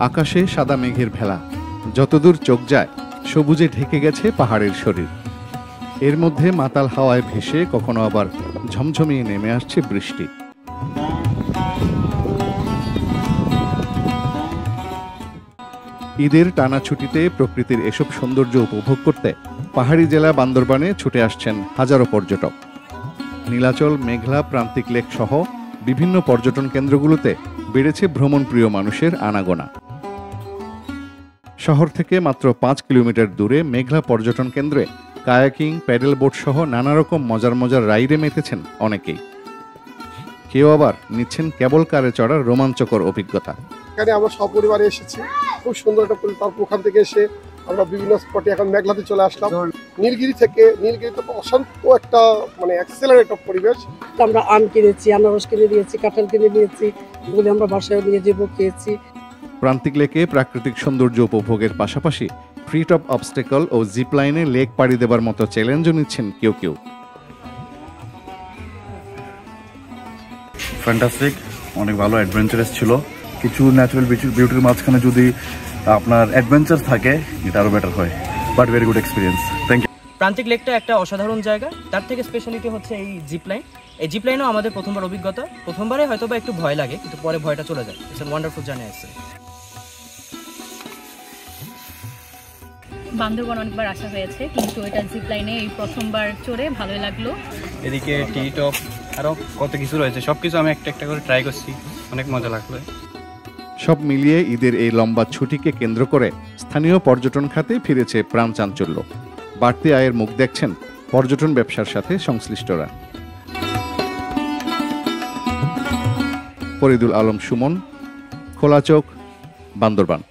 আকাশে সাদা মেঘের ভেলা, যতদূর চোখ যায় সবুজে ঢেকে গেছে পাহাড়ের শরীর। এর মধ্যে মাতাল হাওয়ায় ভেসে কখনো আবার ঝমঝমিয়ে নেমে আসছে বৃষ্টি। ঈদের টানা ছুটিতে প্রকৃতির এসব সৌন্দর্য উপভোগ করতে পাহাড়ি জেলা বান্দরবানে ছুটে আসছেন হাজারো পর্যটক। নীলাচল, মেঘলা, প্রান্তিক লেক সহ বিভিন্ন পর্যটন কেন্দ্রগুলোতে বেড়েছে ভ্রমণপ্রিয় মানুষের আনাগোনা। শহর থেকে মাত্র 5 কিলোমিটার দূরে মেঘলা পর্যটন কেন্দ্রে কায়াকিং, প্যাডেল বোট সহ নানা রকম মজার মজার রাইডে মেতেছেন অনেকেই। কেউ আবার নিচ্ছেন কেবল কারে চড়ার রোমাঞ্চকর অভিজ্ঞতা। এখানে আমরা সপরিবারে এসেছি, খুব সুন্দর একটা তারপর ওখান থেকে এসে আমরা বিভিন্ন স্পটে এখন মেঘলাতে চলে আসলাম। নীলগিরিতে অশান্ত একটা এক্সেলেন্ট একটা পরিবেশ। আমরা আম কিনেছি, আনারস কিনে দিয়েছি, কাঁঠাল কিনে নিয়েছি, এগুলি আমরা বাসায় নিয়ে যাবো, খেয়েছি। প্রান্তিক লেকে প্রাকৃতিক সৌন্দর্য উপভোগের পাশাপাশি ফ্রি টপ অবস্টেকল ও জিপ লাইনে লেক পাড়ি দেবার মতো চ্যালেঞ্জও নিচ্ছেন কেউ কেউ। ফ্যান্টাস্টিক, অনেক ভালো অ্যাডভেঞ্চারাস ছিল। কিছু ন্যাচারাল বিউটির মাঝখানে যদি আপনার অ্যাডভেঞ্চার থাকে এটা আরো বেটার হয়, but very good experience. Thank you. Prantik লেকটা একটা অসাধারণ জায়গা, তার থেকে স্পেশালিটি হচ্ছে এই জিপ লাইন। এই জিপ লাইনও আমাদের প্রথমবার অভিজ্ঞতা। প্রথমবারে হয়তো বা একটু ভয় লাগে, কিন্তু পরে ভয়টা চলে যায়। ইটস এ ওয়ান্ডারফুল জার্নি আছে। বান্দরবান অনেকবার আসা হয়েছে, কিন্তু এটা জিপ লাইনে এই প্রথমবার চড়ে ভালোই লাগলো। এদিকে টি টপ আরো কত কিছু রয়েছে, সবকিছু আমি একটা একটা করে ট্রাই করছি, অনেক মজা লাগলো। সব মিলিয়ে ঈদের এই লম্বা ছুটিকে কেন্দ্র করে স্থানীয় পর্যটন খাতে ফিরেছে প্রাণ চাঞ্চল্য। বাড়তি আয়ের মুখ দেখছেন পর্যটন ব্যবসার সাথে সংশ্লিষ্টরা। ফরিদুল আলম সুমন, খোলা চোখ, বান্দরবান।